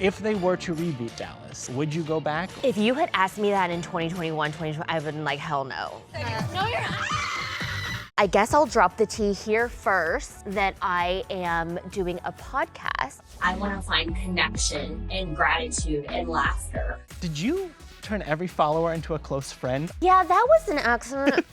If they were to reboot Dallas, would you go back? If you had asked me that in 2021, I would have been like, hell no. No, you're not. I guess I'll drop the tea here first that I am doing a podcast. I want to find connection and gratitude and laughter. Did you turn every follower into a close friend? Yeah, that was an accident.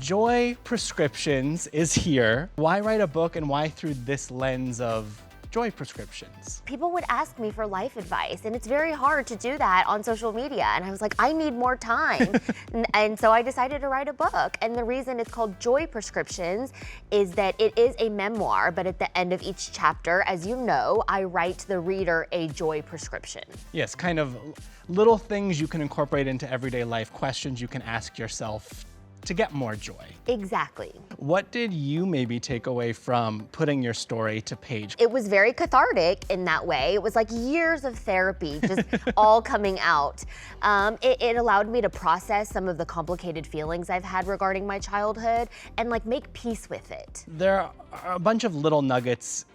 Joy Prescriptions is here. Why write a book and why through this lens of joy prescriptions? People would ask me for life advice, and it's very hard to do that on social media. And I was like, I need more time. and so I decided to write a book. And the reason it's called Joy Prescriptions is that it is a memoir, but at the end of each chapter, as you know, I write the reader a joy prescription. Yes, kind of little things you can incorporate into everyday life, questions you can ask yourself to get more joy. Exactly. What did you maybe take away from putting your story to page? It was very cathartic in that way. It was like years of therapy just all coming out. It allowed me to process some of the complicated feelings I've had regarding my childhood and like make peace with it. There are a bunch of little nuggets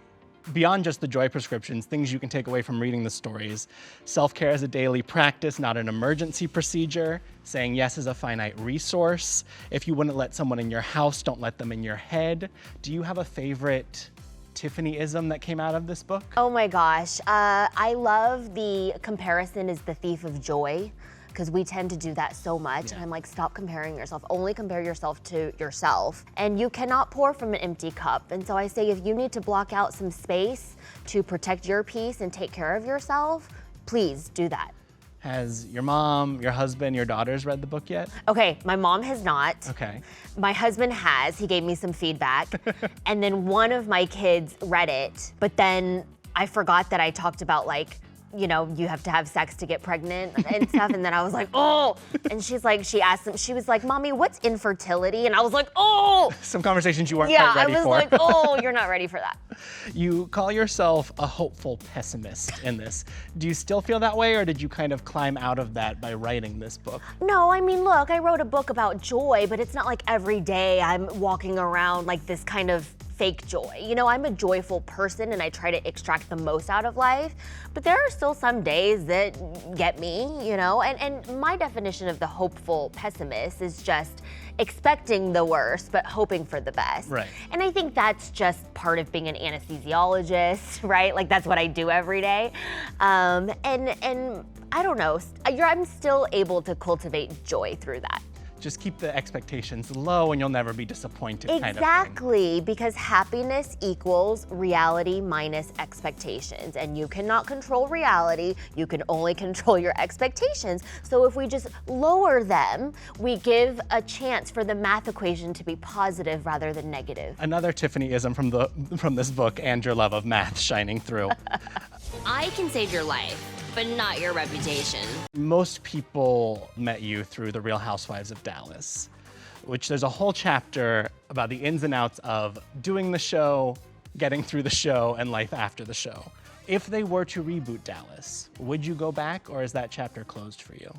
beyond just the joy prescriptions, things you can take away from reading the stories. Self-care is a daily practice, not an emergency procedure. Saying yes is a finite resource. If you wouldn't let someone in your house, don't let them in your head. Do you have a favorite Tiffany-ism that came out of this book? Oh my gosh, I love the comparison is the thief of joy, because we tend to do that so much. And I'm like, stop comparing yourself. Only compare yourself to yourself. And you cannot pour from an empty cup. And so I say, if you need to block out some space to protect your peace and take care of yourself, please do that. Has your mom, your husband, your daughters read the book yet? Okay, my mom has not. Okay. My husband has. He gave me some feedback. And then one of my kids read it, but then I forgot that I talked about like, you know, you have to have sex to get pregnant and stuff. And then I was like, oh. And she asked him, she was like, Mommy, what's infertility? And I was like, oh. Some conversations you weren't quite ready for. Yeah, I was like, oh, you're not ready for that. You call yourself a hopeful pessimist in this. Do you still feel that way, or did you kind of climb out of that by writing this book? No, I mean, look, I wrote a book about joy, but it's not like every day I'm walking around like this kind of fake joy. You know, I'm a joyful person and I try to extract the most out of life, but there are still some days that get me, you know, and my definition of the hopeful pessimist is just expecting the worst, but hoping for the best. Right. And I think that's just part of being an anesthesiologist, right? Like that's what I do every day. And I don't know, I'm still able to cultivate joy through that. Just keep the expectations low and you'll never be disappointed kind of thing. Exactly, because happiness equals reality minus expectations. And you cannot control reality, you can only control your expectations. So if we just lower them, we give a chance for the math equation to be positive rather than negative. Another Tiffany-ism from this book and your love of math shining through. I can save your life, but not your reputation. Most people met you through the Real Housewives of Dallas, which there's a whole chapter about the ins and outs of doing the show, getting through the show, and life after the show. If they were to reboot Dallas, would you go back, or is that chapter closed for you?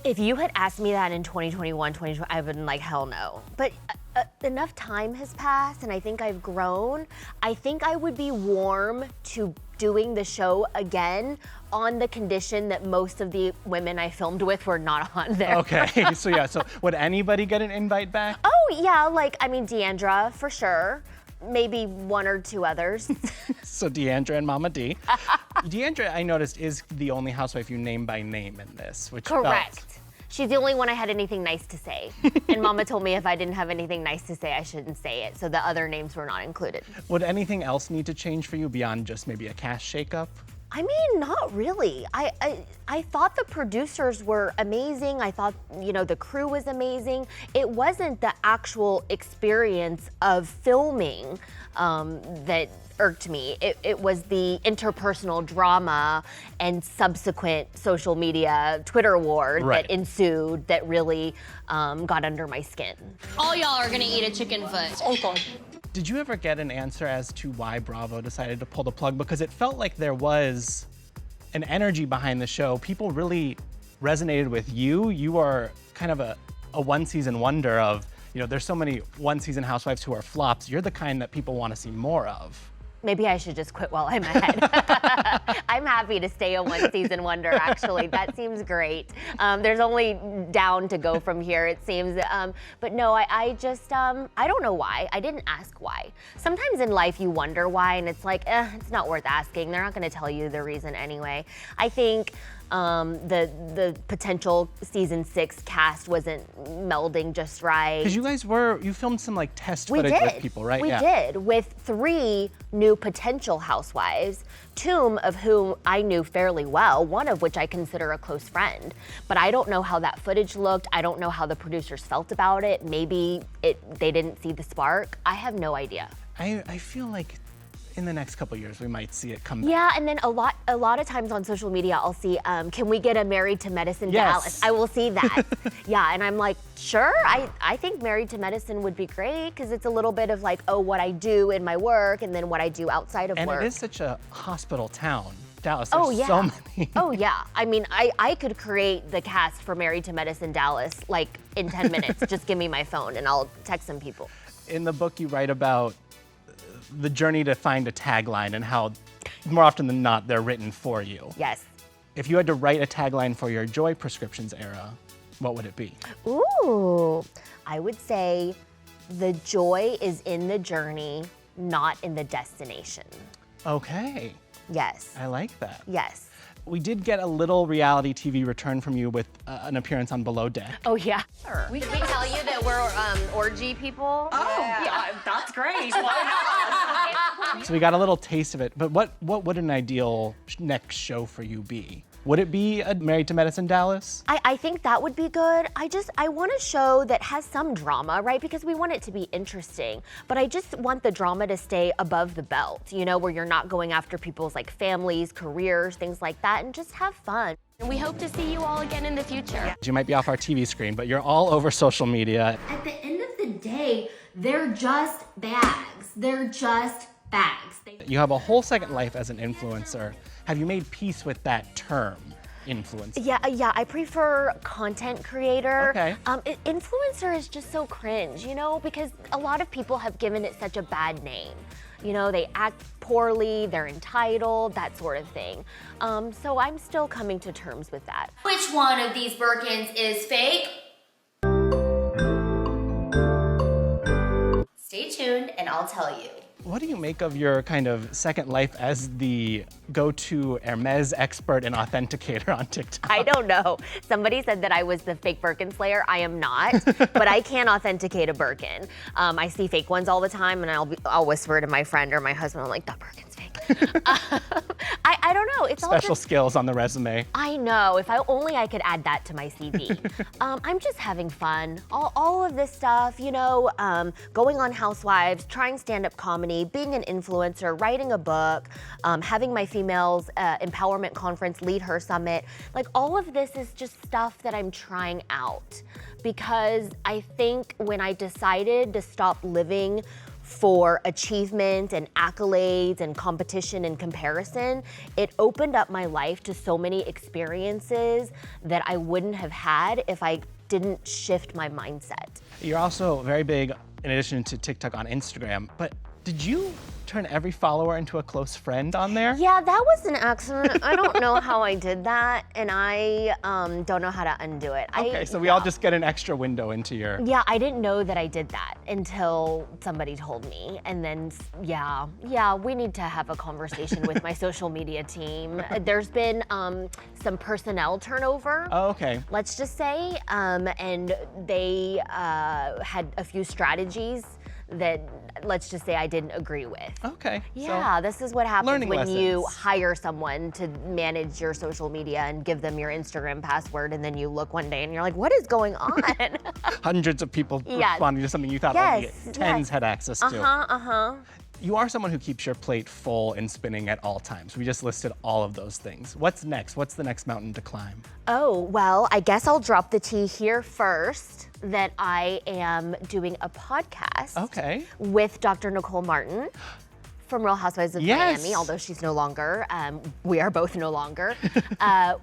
If you had asked me that in 2021, I would have been like, hell no. But enough time has passed and I think I've grown. I think I would be warm to doing the show again on the condition that most of the women I filmed with were not on there. Okay, so would anybody get an invite back? Oh yeah, like, I mean, Deandra, for sure. Maybe one or two others. So Deandra and Mama D. Deandra, I noticed, is the only housewife you name by name in this, which correct. She's the only one I had anything nice to say. And Mama told me if I didn't have anything nice to say, I shouldn't say it. So the other names were not included. Would anything else need to change for you beyond just maybe a cast shakeup? I mean, not really. I thought the producers were amazing. I thought, you know, the crew was amazing. It wasn't the actual experience of filming that irked me. It was the interpersonal drama and subsequent social media Twitter war that ensued that really got under my skin. All y'all are gonna eat a chicken foot. Oh God. Did you ever get an answer as to why Bravo decided to pull the plug? Because it felt like there was an energy behind the show. People really resonated with you. You are kind of a one-season wonder of You know, there's so many one-season housewives who are flops. You're the kind that people want to see more of. Maybe I should just quit while I'm ahead. I'm happy to stay a one-season wonder, actually. That seems great. There's only down to go from here, it seems. But no, I just, I don't know why. I didn't ask why. Sometimes in life you wonder why, and it's like, it's not worth asking. They're not gonna tell you the reason anyway. I think the potential season 6 cast wasn't melding just right. Because you filmed some like test footage with people, right? We did, with 3 new potential housewives, 2 of whom I knew fairly well, one of which I consider a close friend. But I don't know how that footage looked. I don't know how the producers felt about it. Maybe they didn't see the spark. I have no idea. I feel like in the next couple years we might see it come back. Yeah, and then a lot of times on social media I'll see, can we get a Married to Medicine Dallas? I will see that. Yeah, and I'm like, sure, I think Married to Medicine would be great because it's a little bit of like, oh, what I do in my work and then what I do outside of work. And it is such a hospital town, Dallas. There's so many. Oh yeah, I mean, I could create the cast for Married to Medicine Dallas like in 10 minutes. Just give me my phone and I'll text some people. In the book you write about the journey to find a tagline and how more often than not they're written for you. Yes. If you had to write a tagline for your Joy prescriptions era, what would it be? Ooh, I would say the joy is in the journey, not in the destination. Okay. Yes. I like that. Yes. We did get a little reality TV return from you with an appearance on Below Deck. Oh yeah. Did we tell you that we're orgy people? Oh, yeah, that's great. Why not? So we got a little taste of it, but what would an ideal next show for you be? Would it be a Married to Medicine Dallas? I think that would be good. I want a show that has some drama, right? Because we want it to be interesting. But I just want the drama to stay above the belt, you know, where you're not going after people's like families, careers, things like that, and just have fun. And we hope to see you all again in the future. You might be off our TV screen, but you're all over social media. At the end of the day, they're just bags. They're just bags. You have a whole second life as an influencer. Have you made peace with that term, influencer? Yeah, I prefer content creator. Okay. Influencer is just so cringe, you know, because a lot of people have given it such a bad name. You know, they act poorly, they're entitled, that sort of thing. So I'm still coming to terms with that. Which one of these Birkins is fake? Stay tuned and I'll tell you. What do you make of your kind of second life as the go-to Hermes expert and authenticator on TikTok? I don't know. Somebody said that I was the fake Birkin slayer. I am not, but I can authenticate a Birkin. I see fake ones all the time, and I'll whisper to my friend or my husband, I'm like, that Birkin's fake. I don't know. It's all Special just, skills on the resume. I know. If only I could add that to my CV. I'm just having fun. All of this stuff, you know, going on Housewives, trying stand-up comedy, being an influencer, writing a book, having my females empowerment conference, Lead Her Summit. Like all of this is just stuff that I'm trying out because I think when I decided to stop living for achievement and accolades and competition and comparison, it opened up my life to so many experiences that I wouldn't have had if I didn't shift my mindset. You're also very big, in addition to TikTok, on Instagram, but did you turn every follower into a close friend on there? Yeah, that was an accident. I don't know how I did that, and I don't know how to undo it. Okay, so we all just get an extra window into your... Yeah, I didn't know that I did that until somebody told me. And then, yeah, we need to have a conversation with my social media team. There's been some personnel turnover. Oh, okay. Let's just say, and they had a few strategies that, let's just say, I didn't agree with. Okay. Yeah, this is what happens learning when you lessons. hire someone to manage your social media and give them your Instagram password, and then you look one day and you're like, what is going on? Hundreds of people Yes. responding to something you thought only tens had access to. You are someone who keeps your plate full and spinning at all times. We just listed all of those things. What's next? What's the next mountain to climb? Oh, well, I guess I'll drop the tea here first that I am doing a podcast with Dr. Nicole Martin from Real Housewives of Miami, although she's no longer. We are both no longer.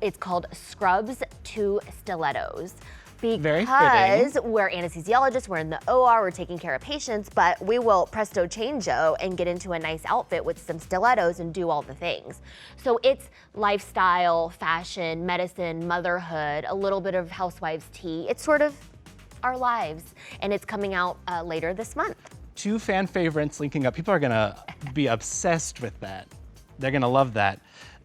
It's called Scrubs to Stilettos. Very fitting. Because we're anesthesiologists, we're in the OR, we're taking care of patients, but we will presto changeo and get into a nice outfit with some stilettos and do all the things. So it's lifestyle, fashion, medicine, motherhood, a little bit of Housewives tea. It's sort of our lives, and it's coming out later this month. 2 fan favorites linking up. People are gonna be obsessed with that. They're gonna love that.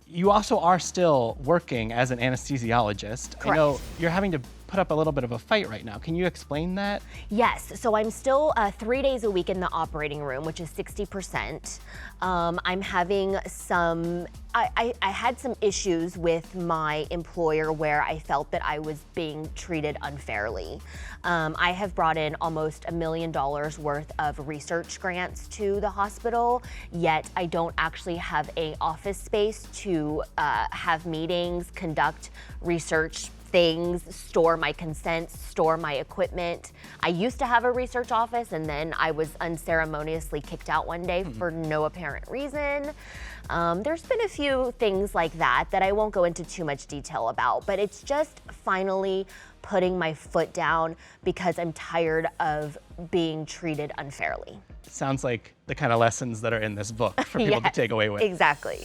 You also are still working as an anesthesiologist. Correct. I know you're having to put up a little bit of a fight right now. Can you explain that? Yes, so I'm still 3 days a week in the operating room, which is 60%. I'm having some, I had some issues with my employer where I felt that I was being treated unfairly. I have brought in almost $1 million worth of research grants to the hospital, yet I don't actually have an office space to have meetings, conduct research things, store my consents, store my equipment. I used to have a research office, and then I was unceremoniously kicked out one day for no apparent reason. There's been a few things like that I won't go into too much detail about, but it's just finally putting my foot down because I'm tired of being treated unfairly. Sounds like the kind of lessons that are in this book for people to take away with. Exactly.